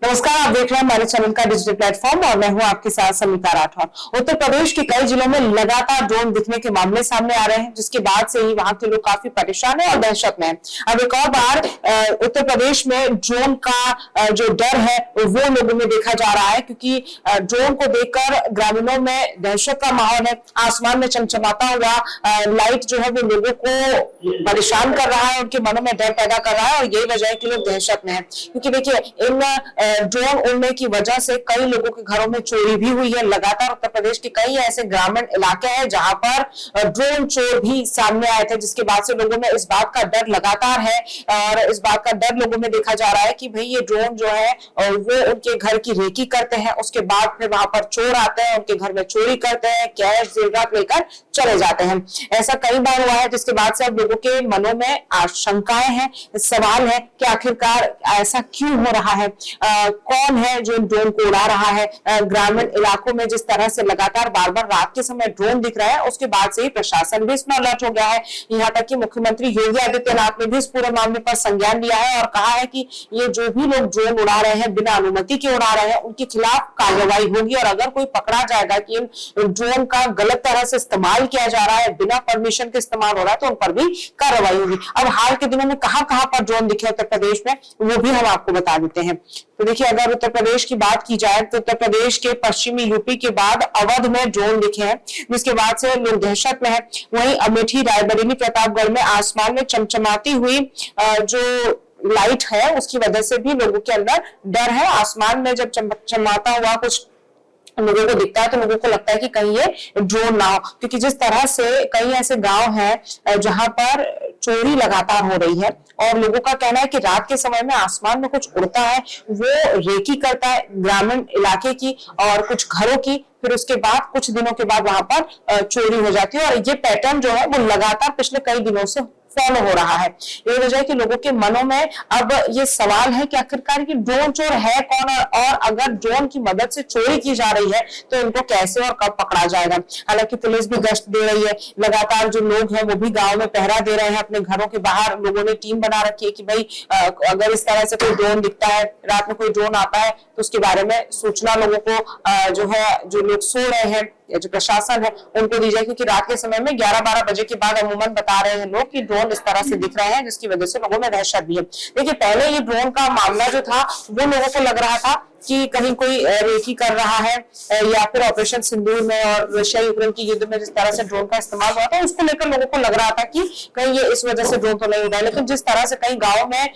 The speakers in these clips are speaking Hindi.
नमस्कार, आप देख रहे हैं हमारे चैनल का डिजिटल प्लेटफॉर्म और मैं हूं आपके साथ समिता राठौर। उत्तर प्रदेश के कई जिलों में लगातार ड्रोन दिखने के मामले सामने आ रहे हैं, जिसके बाद से ही वहां के लोग काफी परेशान है और दहशत में है। अब एक और बार उत्तर प्रदेश में ड्रोन का जो डर है वो लोगों में देखा जा रहा है, क्योंकि ड्रोन को देखकर ग्रामीणों में दहशत का माहौल है। आसमान में चमचमाता हुआ लाइट जो है वो लोगों को परेशान कर रहा है, उनके मनों में डर पैदा कर रहा है और यही वजह है कि लोग दहशत में है। क्योंकि देखिए, इन ड्रोन उड़ने की वजह से कई लोगों के घरों में चोरी भी हुई है। लगातार उत्तर प्रदेश के कई ऐसे ग्रामीण इलाके हैं जहां पर ड्रोन चोर भी सामने आए थे, जिसके बाद से लोगों में इस बात का डर लगातार है और इस बात का डर लोगों में देखा जा रहा है कि भाई ये ड्रोन जो है वो उनके घर की रेकी करते हैं, उसके बाद फिर वहां पर चोर आते हैं, उनके घर में चोरी करते हैं, कैश जेवरात लेकर चले जाते हैं। ऐसा कई बार हुआ है, जिसके बाद से अब लोगों के मनों में आशंकाएं हैं, सवाल है कि आखिरकार ऐसा क्यों हो रहा है, कौन है जो ड्रोन को उड़ा रहा है। ग्रामीण इलाकों में जिस तरह से लगातार बार बार रात के समय ड्रोन दिख रहा है, उसके बाद से ही प्रशासन भी इसमें अलर्ट हो गया है। यहाँ तक कि मुख्यमंत्री योगी आदित्यनाथ ने भी इस पूरे मामले पर संज्ञान लिया है और कहा है कि ये जो भी लोग ड्रोन उड़ा रहे हैं, बिना अनुमति के उड़ा रहे हैं, उनके खिलाफ कार्रवाई होगी और अगर कोई पकड़ा जाएगा कि इन ड्रोन का गलत तरह से इस्तेमाल किया जा रहा है, बिना परमिशन के इस्तेमाल हो रहा है, तो उन पर भी कार्रवाई होगी। अब हाल के दिनों में कहां कहां पर ड्रोन दिखे उत्तर प्रदेश में, वो भी हम आपको बता देते हैं। तो देखिए, अगर उत्तर प्रदेश की बात की जाए तो उत्तर प्रदेश के पश्चिमी यूपी के बाद अवध में ड्रोन दिखे हैं, जिसके बाद से लोग दहशत में है। वहीं अमेठी, रायबरेली, प्रतापगढ़ में आसमान में चमचमाती हुई जो लाइट है, उसकी वजह से भी लोगों के अंदर डर है। आसमान में जब चमचमाता हुआ कुछ लोगों को दिखता है तो लोगों को लगता है कि कहीं ये ड्रोन ना हो, क्योंकि जिस तरह से कई ऐसे गांव हैं जहां पर चोरी लगातार हो रही है और लोगों का कहना है कि रात के समय में आसमान में कुछ उड़ता है, वो रेकी करता है ग्रामीण इलाके की और कुछ घरों की, फिर उसके बाद कुछ दिनों के बाद वहां पर चोरी हो जाती है और ये पैटर्न जो है वो लगातार पिछले कई दिनों से फॉलो हो रहा है। ये वजह है कि लोगों के मनों में अब ये सवाल है कि आखिरकार की ड्रोन चोर है कौन और अगर ड्रोन की मदद से चोरी की जा रही है तो इनको कैसे और कब पकड़ा जाएगा। हालांकि पुलिस भी गश्त दे रही है, लगातार जो लोग हैं वो भी गांव में पहरा दे रहे हैं, अपने घरों के बाहर लोगों ने टीम बना रखी है कि भाई अगर इस तरह से कोई ड्रोन दिखता है, रात में कोई ड्रोन आता है तो उसके बारे में सूचना लोगों को जो है, जो लोग सो रहे हैं या जो प्रशासन है उनको दी जाए, क्योंकि रात के समय में 11-12 बजे के बाद अमूमन बता रहे हैं लोग कि ड्रोन इस तरह से दिख रहे हैं, जिसकी वजह से लोगों में दहशत भी है। देखिए, पहले ये ड्रोन का मामला जो था वो लोगों को लग रहा था कि कहीं कोई रेकी कर रहा है या फिर ऑपरेशन सिंदूर में और रशिया यूक्रेन की युद्ध में जिस तरह से ड्रोन का इस्तेमाल हुआ था, उसको लेकर लोगों को लग रहा था कि कहीं ये इस वजह से ड्रोन तो नहीं उड़ा है। लेकिन जिस तरह से कई गाँव में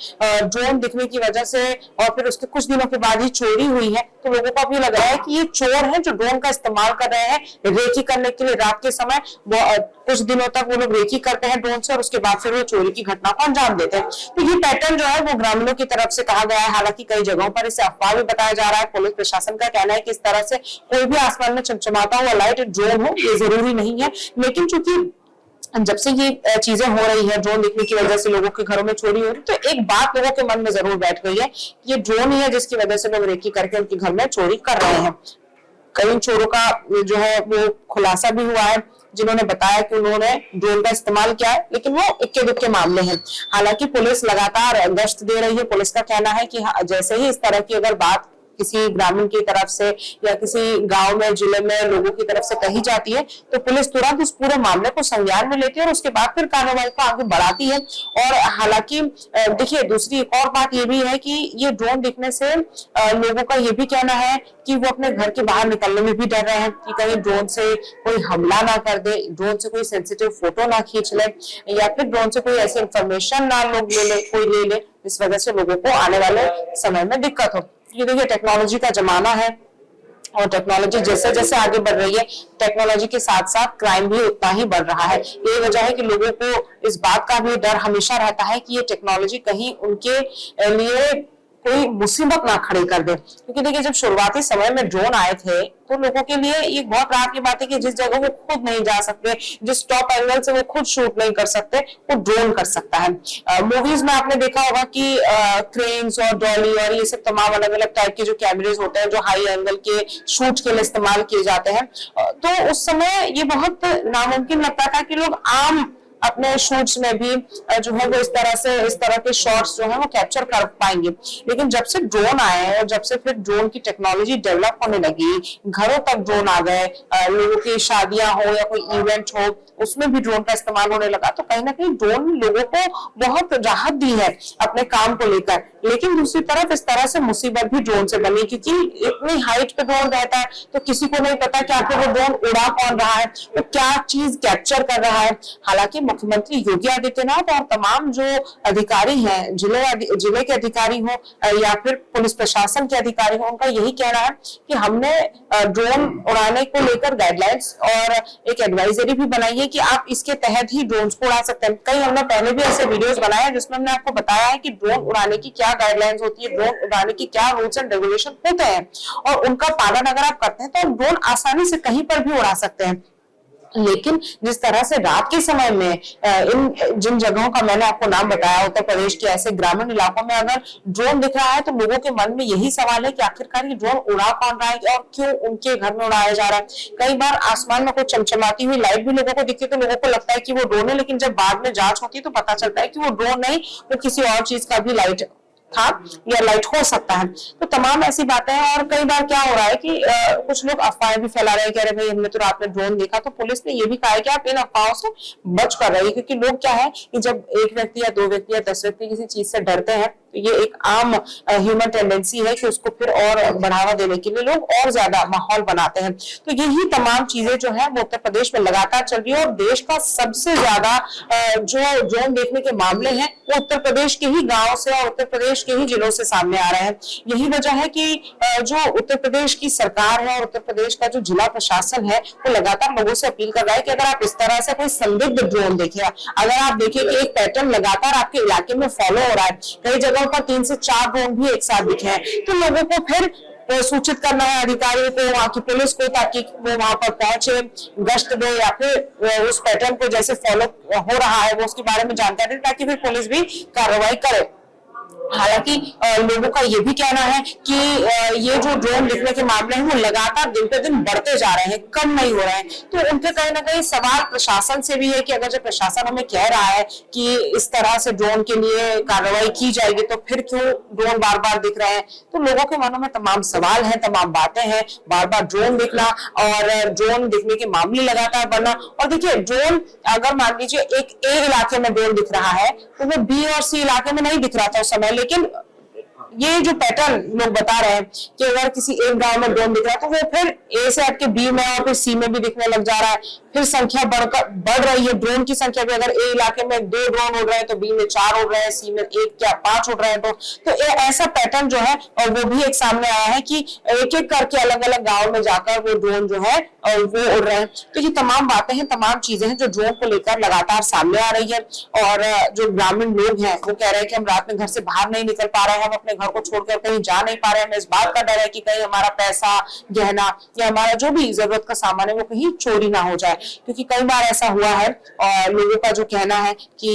ड्रोन दिखने की वजह से और फिर उसके कुछ दिनों के बाद ही चोरी हुई है, तो लोगों को अभी लग रहा है कि ये चोर है जो ड्रोन का इस्तेमाल कर रहे हैं रेकी करने के लिए। रात के समय वो कुछ दिनों तक वो लोग रेकी करते हैं ड्रोन से और उसके बाद फिर वो चोरी की घटना को अंजाम देते हैं। तो ये पैटर्न जो है वो ग्रामीणों की तरफ से कहा गया है। हालांकि कई जगहों पर इसे अफवाह भी बताया जा रहा है। पुलिस प्रशासन का कहना है कि इस तरह से कोई भी आसमान में चमचमाता हुआ लाइट ड्रोन हो, ये जरूरी नहीं है। लेकिन चूंकि जब से ये चीजें हो रही है, ड्रोन दिखने की वजह से लोगों के घरों में चोरी हो रही, तो एक बात लोगों के मन में जरूर बैठ गई है, ये ड्रोन ही है जिसकी वजह से लोग रेकी करके उनके घर में चोरी कर रहे हैं। कई चोरों का जो है वो खुलासा भी हुआ है, जिन्होंने बताया कि उन्होंने ड्रोन का इस्तेमाल किया है, लेकिन वो इक्के दुक्के मामले हैं। हालांकि पुलिस लगातार गश्त दे रही है। पुलिस का कहना है कि जैसे ही इस तरह की अगर बात किसी ग्रामीण की तरफ से या किसी गांव में, जिले में लोगों की तरफ से कही जाती है तो पुलिस तुरंत उस पूरे मामले को संज्ञान में लेती है और उसके बाद फिर कार्रवाई को आगे बढ़ाती है। और हालांकि देखिए, दूसरी एक और बात ये भी है कि ये ड्रोन दिखने से लोगों का ये भी कहना है कि वो अपने घर के बाहर निकलने में भी डर रहे हैं कि कहीं ड्रोन से कोई हमला ना कर दे, ड्रोन से कोई सेंसिटिव फोटो ना खींच ले या फिर ड्रोन से कोई ऐसी इंफॉर्मेशन ना लोग कोई ले ले, इस वजह से लोगों को आने वाले समय में दिक्कत हो। ये देखिए, टेक्नोलॉजी का जमाना है और टेक्नोलॉजी जैसे जैसे आगे बढ़ रही है, टेक्नोलॉजी के साथ साथ क्राइम भी उतना ही बढ़ रहा है। ये वजह है कि लोगों को इस बात का भी डर हमेशा रहता है कि ये टेक्नोलॉजी कहीं उनके लिए कोई मुसीबत ना खड़ी कर दे। क्योंकि देखिए, जब शुरुआती समय में ड्रोन आए थे तो लोगों के लिए ये बहुत राहत की बात है कि जिस जगह वो खुद नहीं जा सकते, जिस टॉप एंगल से वो खुद शूट नहीं कर सकते, वो ड्रोन कर सकता है। मूवीज में आपने देखा होगा कि क्रेन्स और डॉली और ये सब तमाम अलग अलग टाइप के जो कैमरेज होते हैं जो हाई एंगल के शूट के लिए इस्तेमाल किए जाते हैं, तो उस समय ये बहुत नामुमकिन लगता था कि लोग आम अपने शूट्स में भी जो है वो इस तरह के शॉट्स जो है वो कैप्चर कर पाएंगे। लेकिन जब से ड्रोन आए हैं और जब से फिर ड्रोन की टेक्नोलॉजी डेवलप होने लगी, घरों तक ड्रोन आ गए, लोगों की शादियां हो या कोई इवेंट हो उसमें भी ड्रोन का इस्तेमाल होने लगा, तो कहीं ना कहीं ड्रोन लोगों को बहुत राहत दी है अपने काम को लेकर। लेकिन दूसरी तरफ इस तरह से मुसीबत भी ड्रोन से बनी, क्योंकि इतनी हाइट पे ड्रोन रहता है तो किसी को नहीं पता कि आखिर वो ड्रोन उड़ा कौन रहा है, वो क्या चीज कैप्चर कर रहा है। हालांकि मुख्यमंत्री योगी आदित्यनाथ और तमाम जो अधिकारी हैं, जिले के अधिकारी हो या फिर पुलिस प्रशासन के अधिकारी हो, उनका यही कहना है कि हमने ड्रोन उड़ाने को लेकर गाइडलाइंस और एक एडवाइजरी भी बनाई है कि आप इसके तहत ही ड्रोन को उड़ा सकते हैं। कई हमने पहले भी ऐसे वीडियोस बनाए हैं जिसमें हमने आपको बताया है कि ड्रोन उड़ाने की क्या गाइडलाइंस होती है, ड्रोन उड़ाने की क्या रूल्स एंड रेगुलेशन होते हैं, और उनका पालन अगर आप करते हैं तो ड्रोन आसानी से कहीं पर भी उड़ा सकते हैं। लेकिन जिस तरह से रात के समय में इन जिन जगहों का मैंने आपको नाम बताया, उत्तर प्रदेश के ऐसे ग्रामीण इलाकों में अगर ड्रोन दिख रहा है तो लोगों के मन में यही सवाल है कि आखिरकार ये ड्रोन उड़ा कौन रहा है और क्यों उनके घर में उड़ाया जा रहा है। कई बार आसमान में कोई चमचमाती हुई लाइट भी लोगों को दिखती है तो लोगों को लगता है कि वो ड्रोन है, लेकिन जब बाद में जांच होती है तो पता चलता है कि वो ड्रोन नहीं, वो किसी और चीज का भी लाइट था या लाइट हो सकता है। तो तमाम ऐसी बातें हैं। और कई बार क्या हो रहा है कि कुछ लोग अफवाहें भी फैला रहे हैं, कह रहे भाई हमने तो रात में ड्रोन देखा। तो पुलिस ने ये भी कहा है कि आप इन अफवाहों से बच कर रहिए, क्योंकि लोग क्या है कि जब एक व्यक्ति या दो व्यक्ति या 10 व्यक्ति किसी चीज से डरते हैं तो ये एक आम ह्यूमन टेंडेंसी है कि उसको फिर और बढ़ावा देने के लिए लोग और ज्यादा माहौल बनाते हैं। तो यही तमाम चीजें जो है वो उत्तर प्रदेश में लगातार चल रही है और देश का सबसे ज्यादा जो ड्रोन देखने के मामले हैं वो उत्तर प्रदेश के ही गांव से और उत्तर प्रदेश के ही जिलों से सामने आ रहे हैं। यही वजह है कि जो उत्तर प्रदेश की सरकार है और उत्तर प्रदेश का जो जिला प्रशासन है वो लगातार लोगों से अपील कर रहा है कि अगर आप इस तरह से कोई संदिग्ध ड्रोन देखें, अगर आप देखें कि एक पैटर्न लगातार आपके इलाके में फॉलो हो रहा है, कई जगहों पर 3 से 4 ड्रोन भी एक साथ दिखे हैं, तो लोगों को फिर सूचित करना है अधिकारियों को, वहां की पुलिस को, ताकि वो वहां पर पहुंचे, गश्त दे या फिर उस पैटर्न को जैसे फॉलो हो रहा है वो उसके बारे में जानकारी दे, ताकि फिर पुलिस भी कार्रवाई करे। हालांकि लोगों का ये भी कहना है कि ये जो ड्रोन दिखने के मामले हैं वो लगातार दिन पे दिन बढ़ते जा रहे हैं, कम नहीं हो रहे हैं। तो उनके कहीं ना कहीं सवाल प्रशासन से भी है कि अगर जब प्रशासन हमें कह रहा है कि इस तरह से ड्रोन के लिए कार्रवाई की जाएगी तो फिर क्यों ड्रोन बार बार दिख रहे हैं। तो लोगों के मनों में तमाम सवाल हैं, तमाम बातें हैं, बार बार ड्रोन दिखना और ड्रोन दिखने के मामले लगातार बढ़ना। और देखिए ड्रोन अगर मान लीजिए एक ए इलाके में ड्रोन दिख रहा है तो वो बी और सी इलाके में नहीं दिख रहा था उस समय, लेकिन ये जो पैटर्न लोग बता रहे हैं कि अगर किसी एक गांव में ड्रोन दिख रहा है तो वो फिर ए से हट के बी में और फिर सी में भी दिखने लग जा रहा है। फिर संख्या बढ़ रही है, ड्रोन की संख्या भी अगर ए इलाके में 2 ड्रोन उड़ रहे हैं तो बी में 4 उड़ रहे हैं, सी में 1 या 5 उड़ रहे हैं। तो ऐसा पैटर्न जो है और वो भी एक सामने आया है कि एक एक करके अलग अलग गाँव में जाकर वो ड्रोन जो है और वो उड़ रहे हैं। तो ये तमाम बातें हैं, तमाम चीजें हैं जो ड्रोन को लेकर लगातार सामने आ रही है। और जो ग्रामीण लोग हैं वो कह रहे हैं कि हम रात में घर से बाहर नहीं निकल पा रहे हैं, हम अपने घर को छोड़कर कहीं जा नहीं पा रहे हैं, हमें इस बात का डर है कि कहीं हमारा पैसा, गहना या हमारा जो भी जरूरत का सामान है वो कहीं चोरी ना हो जाए। क्योंकि कई बार ऐसा हुआ है और लोगों का जो कहना है कि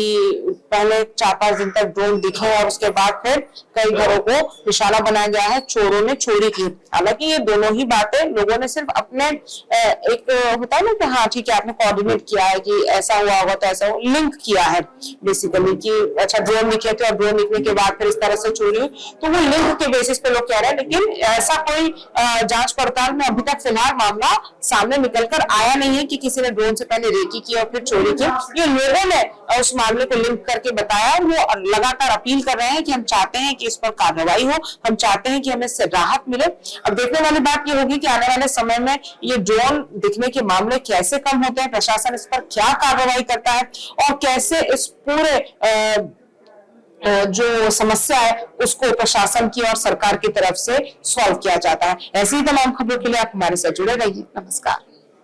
पहले 4-5 दिन तक ड्रोन दिखे और उसके बाद फिर कई घरों को निशाना बनाया गया है, चोरों ने चोरी की। हालांकि ये दोनों ही बातें लोगों ने सिर्फ अपने एक होता है ना कि हाँ ठीक है आपने कोऑर्डिनेट किया है कि ऐसा हुआ होगा तो ऐसा लिंक किया है बेसिकली कि अच्छा ड्रोन दिखे थे और ड्रोन दिखने के बाद फिर इस तरह से चोरी हुई, तो वो लिंक के बेसिस पे लोग कह रहे हैं। लेकिन ऐसा कोई जांच पड़ताल में अभी तक फिलहाल मामला सामने निकलकर आया नहीं है कि किसी ने ड्रोन से पहले रेकी की और फिर चोरी की। ये लोगों ने उस मामले को लिंक करके बताया और वो लगातार अपील कर रहे हैं कि हम चाहते हैं कि इस पर कार्रवाई हो, हम चाहते हैं कि हमें इससे राहत मिले। अब देखने वाली बात ये होगी कि आने वाले समय में ये ड्रोन दिखने के मामले कैसे कम होते हैं, प्रशासन इस पर क्या कार्रवाई करता है और कैसे इस पूरे जो समस्या है उसको प्रशासन की और सरकार की तरफ से सॉल्व किया जाता है। ऐसी ही तमाम खबरों के लिए आप हमारे साथ जुड़े रहिए। नमस्कार।